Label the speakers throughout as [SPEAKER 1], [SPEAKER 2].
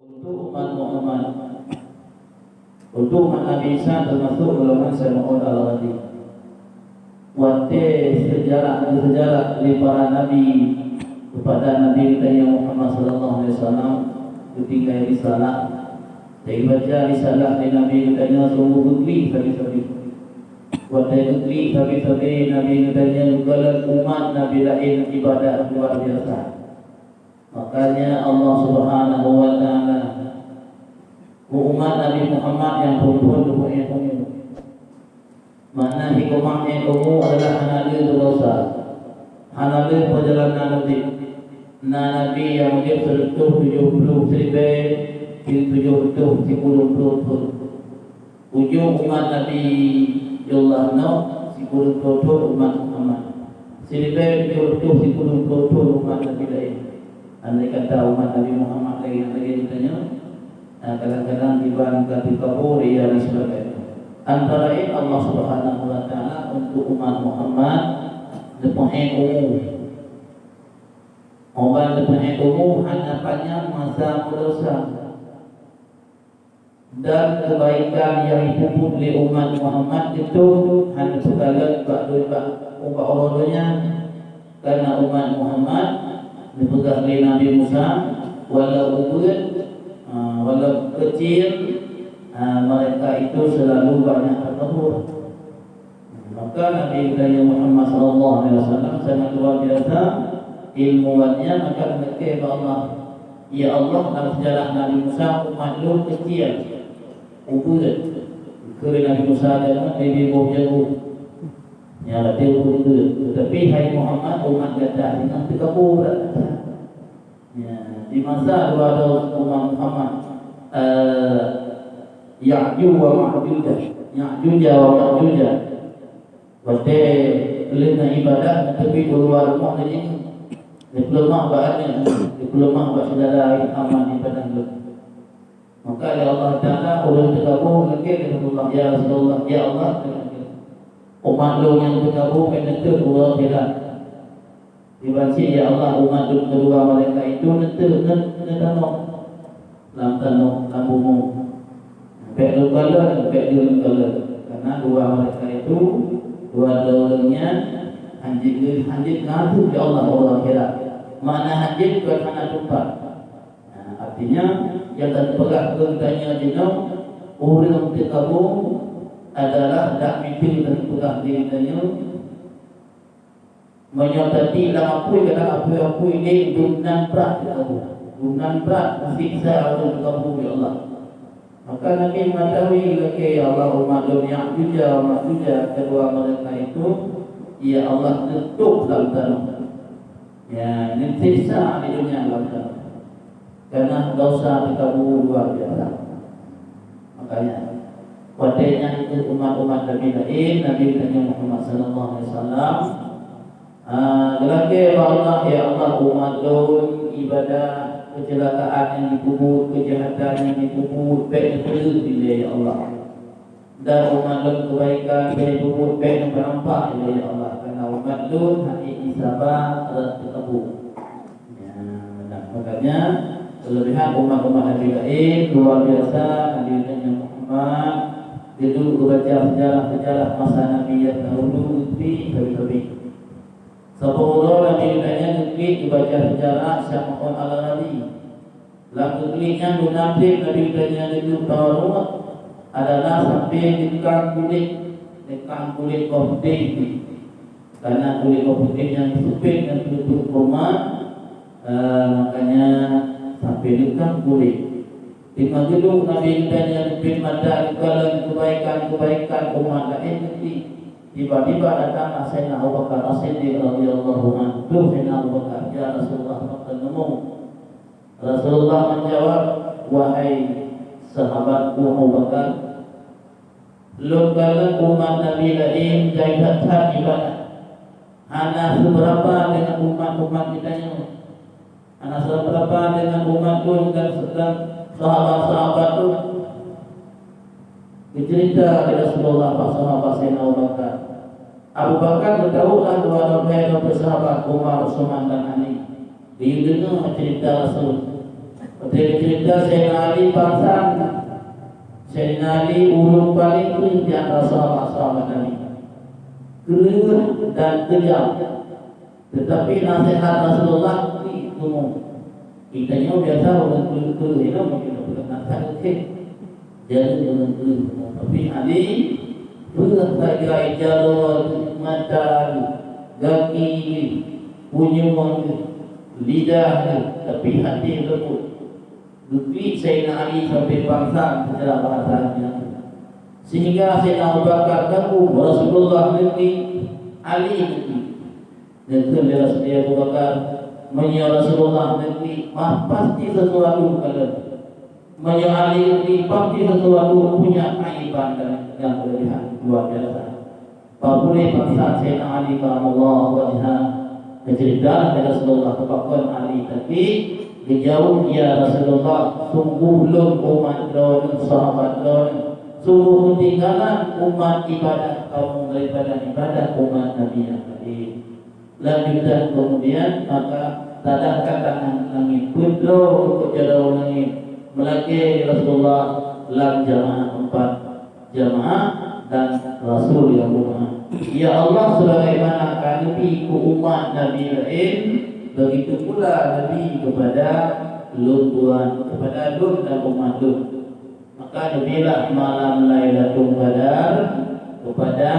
[SPEAKER 1] Untuk umat Muhammad, untuk umat Nabi Isa termasuk golongan Samaud al-Ghadi. Wate sejarah dari para nabi kepada Nabi kita Muhammad sallallahu alaihi wasallam ketika risalah. Saya baca risalah dari Nabi kita sungguh bukti sabi-sabi. Wate bukti sabi-sabi Nabi kita juga umat Nabi lain ibadah luar biasa. Makanya Allah Subhanahu wa taala umat Nabi Muhammad yang pun umum. Mana hikmahnya umum adalah hanali dosa. Hanali perjalanan Nabi yang dia selutuh 70 ribu 70 ujung umat Nabi Allah no 10 umat Muhammad 70 umat Nabi lain. Andai kata umat Nabi Muhammad lagi ditanya, kadang-kadang dibangga di kabur ia dan sebagainya. Antara lain Allah Subhanahu wa taala untuk umat Muhammad depan umum. Orang depan umum hadapannya masa dosa dan kebaikan yang dipupuk oleh umat Muhammad itu hanya sekalian ubah orangnya karena umat Muhammad dipegang oleh Nabi Musa walau kecil mereka itu selalu banyak bertahur. Maka Nabi kita Muhammad sallallahu alaihi wasallam sangat luar biasa ilmuannya. Maka mereka Allah, ya Allah, dalam sejarah Nabi Musa umat lu kecil kerana Nabi Musa adalah Nabi Muhammad ya dia itu. Tapi hai Muhammad umat gadah dengan terkabur. Ya, di masa ada umat Muhammad Ya'juj wa Ma'juj. Ya'juj wa Ma'juj. Berarti lina ibadah tapi keluar rumah ini diploma bahannya, diploma buat saudara aman di padang lu. Maka ya Allah Taala ulun terkabur lagi dengan ya Rasulullah, ya Allah umat lu yang terkabur penetur Allah kira. Dibaca ya Allah umat lu kedua mereka itu netur dalam tanah lambumu. Baik karena dua mereka itu dua-duanya hanjit ngadu ya Allah kira. Mana hanjit kerana tempat. Artinya yang terpegang keutanya jenau orang terkabur adalah tak mimpi dan pegang dirinya menyotati dalam apa ini dunan berat siksa Allah terkabur ya Allah. Maka Nabi mengetahui lagi ya Allah umat dunia juga kedua mereka itu ya Allah tutup dalam tanah ya ini siksa di dunia dalam tanah karena dosa terkabur luar biasa. Makanya wadainya itu umat-umat Nabi lain Nabi Muhammad sallallahu alaihi wasallam lagi Allah ya Allah umat ibadah kecelakaan yang dikubur, kejahatan yang dikubur, baik yang bila ya Allah. Dan umat kebaikan yang dikubur, baik yang bernampak bila ya Allah. Karena umat hati isabah terkabur. Ya, makanya kelebihan umat-umat Nabi lain luar biasa. Nabi Muhammad dia dulu baca sejarah masa Nabi yang dahulu lebih. Sepuluh Nabi negeri dibaca sejarah Samaud al-Ghadi. Lalu negerinya Nabi negeri Tawarud adalah sampai dekat kulit kohding. Karena kulit kohding yang disepit dan tutup rumah, makanya sampai dekat kulit. Di Majluk Nabi negeri Madar kalau kebaikan umat lain negeri. Tiba-tiba datang Sayyidina Abu Bakar As-Siddiq radhiyallahu anhu. Sayyidina Abu Bakar, ya Rasulullah, bertemu. Rasulullah menjawab, wahai sahabatku Abu Bakar, lokal umat Nabi lain jahatan ibadah. Ana seberapa dengan umat kita ini? Ana seberapa dengan umatku dan sahabat-sahabat itu? Dicerita kepada Rasulullah sahabat Sayyidina Abu Bakar. Abu Bakar bertahulah dua sahabat Umar, Utsman dan Ali. Didengar cerita Rasul. Cerita Sayyidina Ali pasang, Sayyidina Ali ulun paling kering di antara sahabat-sahabat Nabi, kering dan kejam. Tetapi nasihat Rasulullah itu kitanya biasa orang kering itu mungkin bukan nasihat jadi orang kering. Tapi Ali berbagai jalur mata, kaki, punyung, lidah, tapi hati lembut. Bukti Sayyidina Ali sampai pangsa secara bahasanya, sehingga Sayyidina Abu Bakar kaku Rasulullah nanti Ali nanti. Dan kemudian Sayyidina Abu Bakar menyuruh Rasulullah nanti pasti sesuatu kalau menyuruh Ali nanti pasti sesuatu punya kaiban dan yang berlebihan luar biasa. Apabila pangsa Sayyidina Ali karamullah wajhah bercerita kepada Rasulullah kepada Ali tadi dijauh ya Rasulullah, sungguh lun umat lun sahabat lun, sungguh ketinggalan umat ibadah kaum daripada ibadah umat Nabi yang tadi. Lanjutkan kemudian maka tadahkan tangan langit kudro untuk jauh langit melaki Rasulullah lam jamaah 4 jamaah dan Rasul yang rumah. Ya Allah, sebagaimana kami ku umat Nabi lain, begitu pula Nabi kepada Lut kepada Lut dan umat Lut. Maka nabilah malam Lailatul Qadar kepada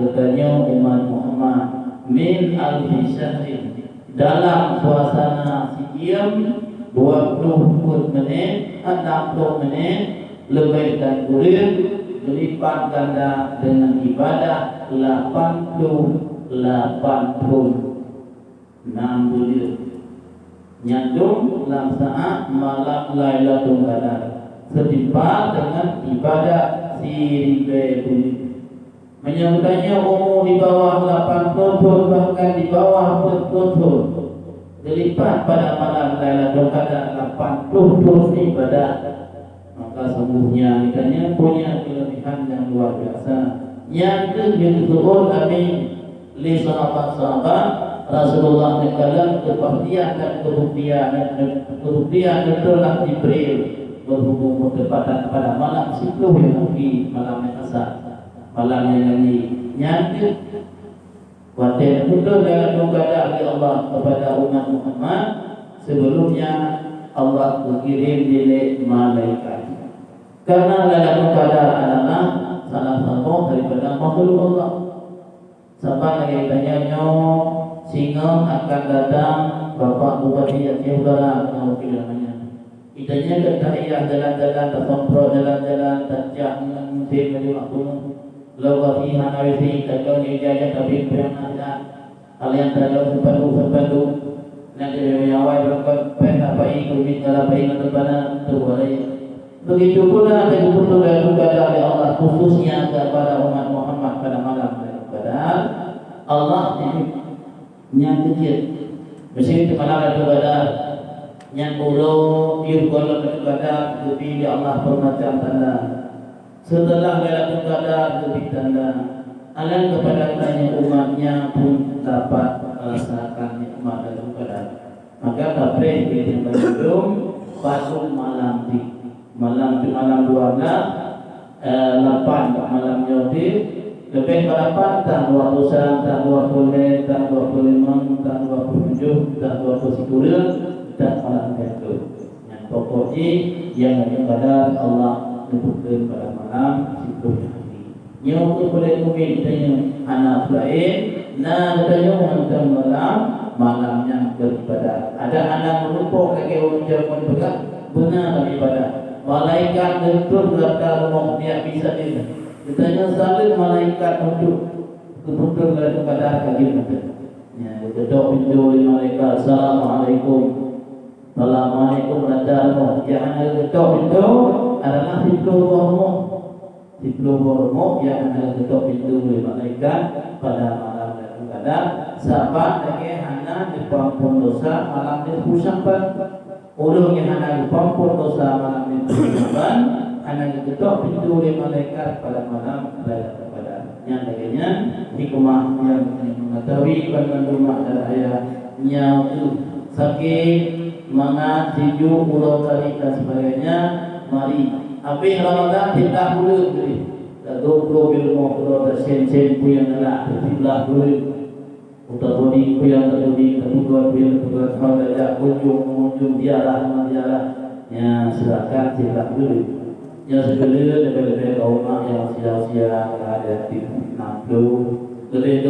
[SPEAKER 1] katanya umat Muhammad min al-syahrin, dalam suasana siam 20 menit 60 menit lebih dan kurang berlipat ganda dengan ibadah 88 bulan nyandung dalam saat malam Lailatul Qadar setimpal dengan ibadah siribe bulan. Menyebutkannya umur di bawah 80 bahkan di bawah 40 berlipat pada malam Lailatul Qadar 80 ibadah. Maka sungguhnya ikannya punya kelebihan yang luar biasa. Yang kedua kami li sahabat-sahabat Rasulullah dalam kepastian dan kebuktian telah Jibril berhubung bertepatan pada malam 10 Zulhijjah, malam yang asar, malam yang ini. Yang kuatir betul dengan kepada Allah kepada umat Muhammad sebelumnya Allah mengirim diri malaikat. Karena Lailatul Qadar adalah salah satu daripada makhluk Allah. Siapa lagi tanya singa akan datang Bapak Bupati Aceh Utara mungkin namanya. Itanya ketahiyah jalan-jalan tersompro jalan-jalan terjah musim dari waktu lawa fiha nawisi takau ijazah tapi yang ada kalian terlalu sepadu nanti awal berkat apa ikut bicara apa ingat kepada tuhan. Begitu pula begitu kepada Allah khususnya kepada umat Muhammad pada malam Qadar. Allah yang kecil mesti kepada kepada yang ulo diukur kepada lebih Allah bermacam tanda. Setelah Lailatul Qadar lebih tanda alam kepada tanya umatnya pun dapat merasakan nikmat Lailatul Qadar. Maka tabrih yang berjudul Fatul Malam di malam 12 8 malam Yahudi lebih pada tang 20 tang 20 tang 25 tang 27 tang 29 dan malam itu yang pokoknya yang kepada Allah disebutkan pada malam 10 hari. Yang boleh mungkin tanya anak lain nah katanya tentang malam yang beribadah. Ada anak melumpuk kaki orang jaman berat benar ibadah. Malaikat betul berkata rumah dia bisa dia. Ditanya saling malaikat untuk betul kepada kaki betul. Ya, ketok pintu malaikat. Assalamualaikum. Assalamualaikum warahmatullahi wabarakatuh. Yang ada ketok pintu adalah pintu rohmu. Pintu rohmu yang ada ketok pintu malaikat pada malam Qadar. Sahabat lagi hanya dipampun dosa malam dia pusangkan. Orang yang hanya dipampun dosa malam itu Tuhan hanya diketok pintu oleh malaikat pada malam Lailatul Qadar. Yang lainnya hikmah yang mengetahui kandungan dan ayahnya sakit semangat, sejuk, pulau tarik dan sebagainya. Mari, habis Ramadan kita bulan ni. Dah 20 ilmu pulau dah sen-sen yang nak tertilah bulan. Utak bodi yang terjadi ketujuan yang ada kunjung diarah ya silakan bulan. Yang segala lebih-lebih kaum yang usia-usia ada di 60 lebih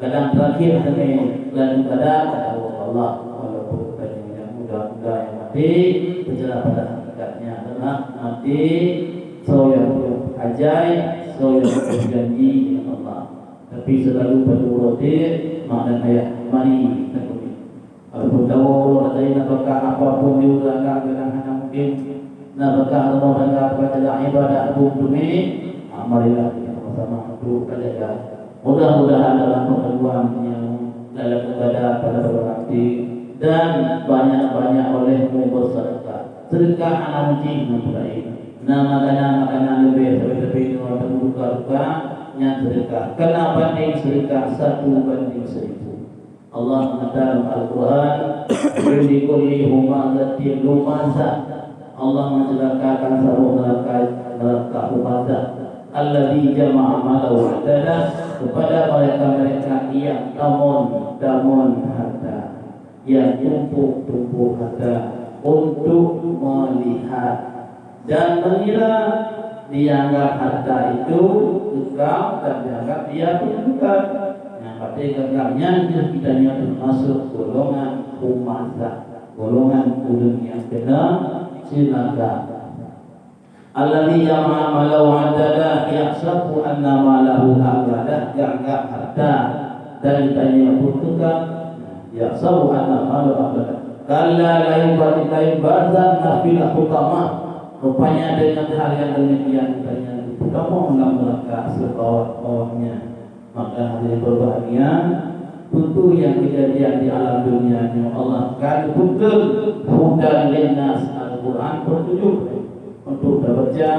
[SPEAKER 1] kadang terakhir kami lalu pada Allah walaupun yang muda-muda yang mati berjalan pada hakikatnya adalah mati yang ajaib, yang berjanji Allah. Tapi selalu berurut makna ayat mari takut. Kalau tahu ada yang apakah apapun juga kadang hanya mungkin nak berkah Allah dan kepada ibadah bumi. Marilah kita sama-sama untuk kerja. Mudah-mudahan dalam pertemuan yang dalam ibadah pada berbakti dan banyak-banyak olehmu bersedekah. Sedekah anak muji mempelai. Makanan lebih lebih orang berbuka-buka yang sedekah. Kena banding sedekah 1:1000. Allah mengatakan Al-Quran, "Beri kulli humazatin lumazah." Allah mencelakakan seluruh neraka humazah. Alladzi jama'a malahu adalah kepada mereka-mereka yang damun harta, yang tumpuk harta untuk melihat dan mengira dianggap harta itu kekal dan dianggap dia punya kekal. Yang berarti kekalnya kita termasuk golongan humazah, golongan ulun yang benar silakan. Alladzi jama'a malahu adalah yahsabu anna malahu abadah, dianggap harta dan ditanya bertukar yahsabu anna malahu abadah. Kalla la yubati barzan nafilah utama. Rupanya dengan hal yang demikian ditanya utama melangkah sebawah-bawahnya. Maka hadirin berbahagia, tentu yang kejadian di alam dunia ini Allah kan betul hudan linnas. Al-Quran bertujuh untuk membaca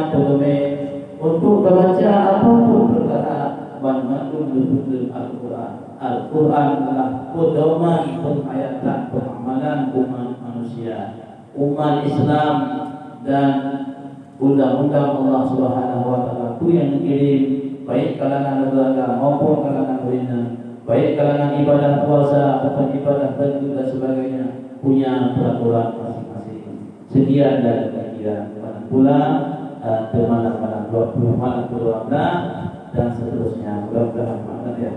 [SPEAKER 1] untuk membaca apapun perkara manapun betul Al-Quran. Al-Quran adalah pedoman penghayatan pengamalan umat manusia, umat Islam dan undang-undang Allah Subhanahu wa taala itu yang dikirim baik kalangan lembaga maupun kalangan beriman, baik kalangan ibadah puasa ataupun ibadah tertentu dan sebagainya punya peraturan masing-masing. Sekian dari kajian pula malam 20 malam 12 dan seterusnya. Mudah-mudahan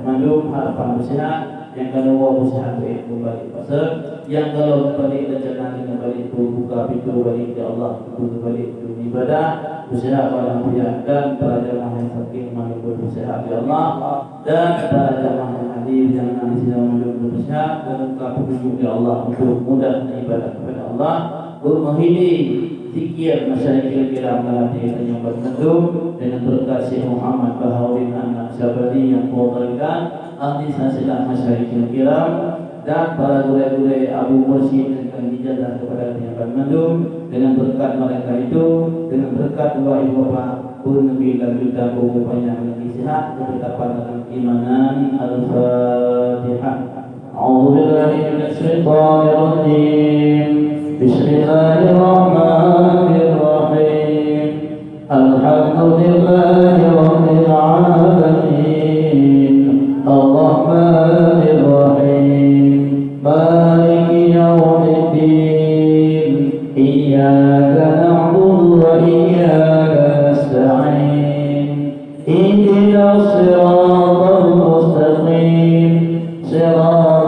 [SPEAKER 1] maklum harapan usaha yang kedua usaha itu kembali pasal, yang kalau kembali rencana kembali itu buka pintu balik ke Allah, kembali itu ibadah usaha pada mulia dan para jemaah yang saking maklum berusaha di Allah dan para jemaah yang hadir yang nanti sedang maklum berusaha dan buka pintu di Allah untuk mudah ibadah kepada Allah, menghini zikir masyarakat kiram hati yang bertentu dengan berkat Syekh Muhammad Bahaudin Anak Syabadi yang mewakilkan ahli nasihat masyarakat kiram dan para guru-guru Abu Mursyid yang dijazah kepada yang bertentu dengan berkat mereka itu, dengan berkat dua ibu bapa pun Nabi dan kita banyak lagi sihat berkatakan dalam imanan. Al-Fatihah. A'udzubillahi minasyaitonir rajim. Bismillahirrahmanirrahim. Alhamdulillahi rabbil alamin. Ar-Rahmanir Rahim. Maliki yaumiddin. Iyyaka na'budu wa iyyaka nasta'in. Ihdinas siratal mustaqim. Siratal